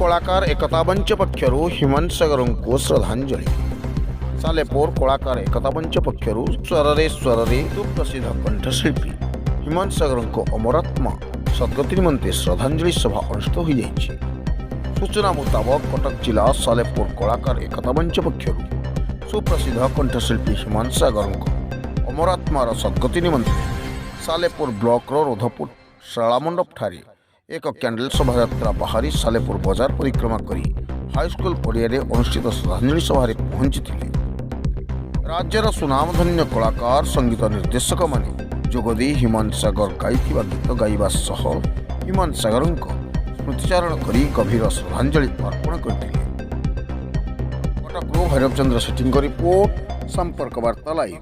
कलाकार एकता मंच पक्षर हिमांशु सागर को श्रद्धांजलि। सालेपुर कलाकार एकता मंच पक्षर स्वर रे सुप्रसिद्ध कंठशिल्पी हिमांशु सागर को अमरात्मा सद्गति निमंते श्रद्धांजलि सभा अनुष्ठित हो जाइए। सूचना मुताबक कटक जिला सालेपुर कलाकार एकता मंच पक्षर सुप्रसिद्ध कंठशिल्पी हिमांशु सागर को अमरात्मार सद्गति निमंते सालेपुर ब्लॉक रोधपुर शालामंडप ठारे एक कैंडल शोभायात्रा बाहरी सालेपुर बजार परिक्रमा करी हाईस्कल पड़िया अनुष्ठित श्रद्धांजलि सभा पहुंची। राज्यर सुनामधन्य कलाकार संगीत निर्देशक माने जोगदी हिमांशु सागर गाइथिबा गीत गाइबा सह हिमांशु सागर स्मृतिचारण करी गभीर श्रद्धांजलि अर्पण करथिले। कटकरू भैरवचंद्र सेठी रिपोर्ट संपर्क वार्ता लाइव।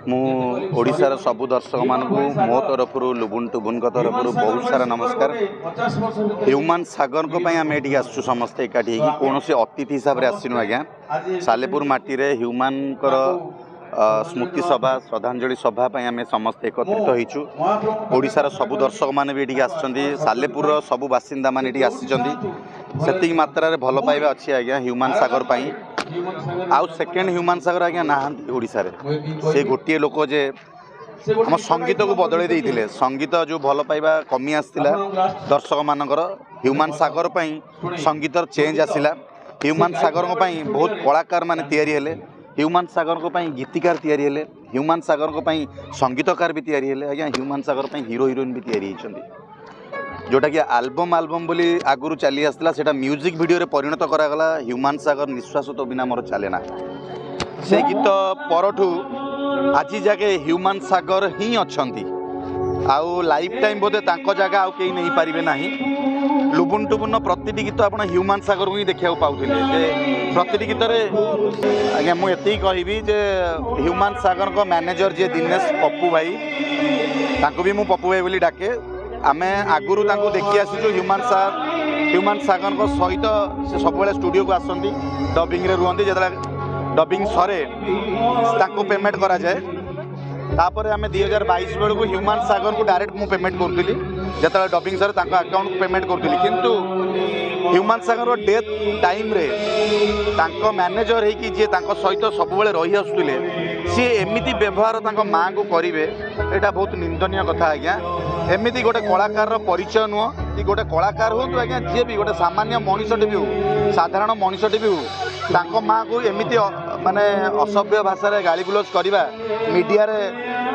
मु ओडिशार सबु दर्शक मानकु मो तरफ लुबुन टुबुन तरफ बहुत सारा नमस्कार। ह्यूमांशु सागर को आम ये आसु समस्ते एकाठी कौन से अतिथि हिसाब से आसनु आज्ञा। सालेपुर माटी रे ह्यूमानकर स्मृति सभा श्रद्धांजलि सभा आम समस्ते एकत्रित होइछु। ओडिशार सबु दर्शक माने भी ये आछंती, सालेपुर सबु बासिंदा माने ये आछंती। सेतिक मात्रा रे भल पाइबा अछि आज्ञा ह्यूमांशु सागर पई। आउ सेकेंड ह्यूमांशु सागर आज्ञा नहांती ओडिशा रे। से गोटे लोक जे हम संगीत को बदले देइथिले, संगीत जो भल पाइबा कमी आसतिला दर्शक मानकर ह्यूमांशु सागर पई संगीतर चेंज आसिला। ह्यूमांशु सागर को पई बहुत कलाकार माने तैयारी हेले, ह्यूमांशु सागर को पई गीतिकार तैयारी हेले, ह्यूमांशु सागर को पई संगीतकार भी तैयारी हेले आज्ञा। ह्यूमांशु सागर पई हीरो हिरोइन भी तैयारी होइछंती। जोटा कि आल्बम बोली आगुरु चली आसला सेटा म्यूजिक वीडियो रे परिणत करागला। ह्यूमांशु सागर निश्वास तो बिना मोर चले ना। से गीत परठू आज जाके ह्यूमांशु सागर ही अछंती। आउ लाइफ टाइम बोधे तांको जगह आउ केही नहीं पारिबे नाही। लुबुन टुबुन प्रतिटी गीत आपण ह्यूमांशु सागर को ही देखिया पाउथिले जे प्रतिटी गीत रे आज्ञा मु एति कहिबी जे ह्यूमांशु सागर को मैनेजर जे दिनेश पप्पू भाई तांको भी मु पप्पू भाई बोली डाके। आमे आगुरु तांको देखि आसीजो ह्यूमांशु सागर को सहित से सब बेले स्टूडियो को आसंती, डबिंग रे रुहंती। जेतला डबिंग सरे तांको पेमेंट करा जाए। तापर आमे 2022 बेल को ह्यूमांशु सागर को डायरेक्ट मु पेमेंट करथिली। जेतला डबिंग सरे तांको अकाउंट को पेमेंट करथिली। किंतु ह्यूमांशु सागर डेथ टाइम रे तांको मैनेजर हे कि जे तांको सहित सब बेले रही आसुतिले सी एमिति व्यवहार तांको मां को करिवे एटा बहुत निंदनीय कथा आज्ञा। एमिति गोटे कलाकार परिचय नुह कि गोटे कलाकार हो तो आज्ञा जी भी गोटे सामान्य मनीषटे भी हो, साधारण मनीषटे भी हो, तांको माँ को एमिति माने असभ्य भाषा रे गाली गुलज करवा, मीडिया रे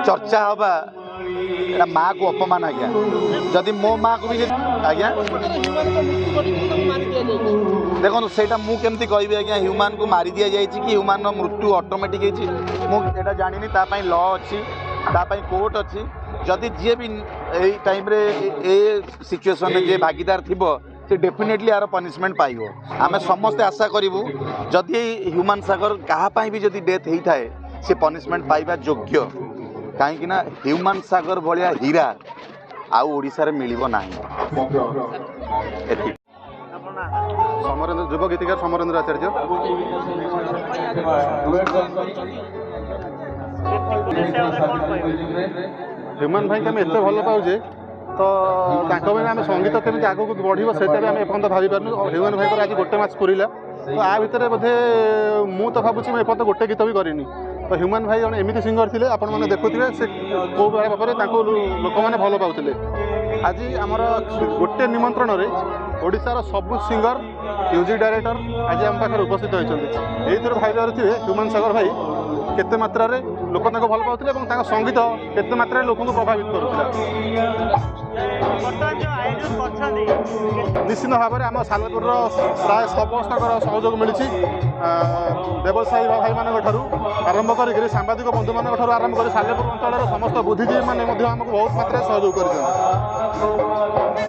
चर्चा हवा एटा माँ को अपमान आज्ञा। जदि मो माँ को भी आज्ञा देखो सेटा मु केमती कहबी आज्ञा ह्यूमान को मारी दिया जाइए कि ह्यूमान मृत्यु ऑटोमेटिक होइछि मु एटा जानिनी। ता पई लॉ अछि, ता पई कोर्ट अछि। जदि जी भी ए टाइम रे ए सिचुएशन में जे भागीदार थिबो से डेफिनेटली यार पनिशमेंट पाइबो। आमे समस्त आशा करिवु जदि ह्यूमांशु सागर कहा पई भी जदि डेथ हेई थाए से पनिशमेंट पाइबा योग्य। काहेकि ना ह्यूमांशु सागर भलिया हीरा आउ ओडिसा रे मिलिबो नाही। समरेंद्र युवा गीतिकार समरेंद्र आचार्य। ह्यूमान भाई आम एत भल पाऊे तो आम संगीत केमी आगे बढ़ो से एपर्त भाई पार्नु। ह्यूमान भाई आज गोटे मैच पूरा तो आ भितर बोधे मु तो भावुँ मैं एपर्त गोटे गीत भी करनी। तो ह्यूमान भाई जन एमती सिंगर थे आपण मैंने देखुए से कौ भाव में लोक मैंने भल पाते। आज आमर गोटे निमंत्रण में ओडिशार सबु सिंगर म्यूजिक डायरेक्टर आज आम पाखे उपस्थित होती। ये भाई थे ह्यूमांशु सागर भाई केते मात्रा रे लोक ताको भल पाउथिले एवं ताको संगीत केते मात्रा रे लोक को प्रभावित करूथिला। निश्चित भाव में आम सालेपुर प्राय समस्त सहयोग मिली। व्यवसायी भाई मान आरंभ कर सांबादिक बंधु मान आरंभ कर सालेपुर अंचल समस्त बुद्धिजीवी मैंने बहुत मात्रा सहयोग कर।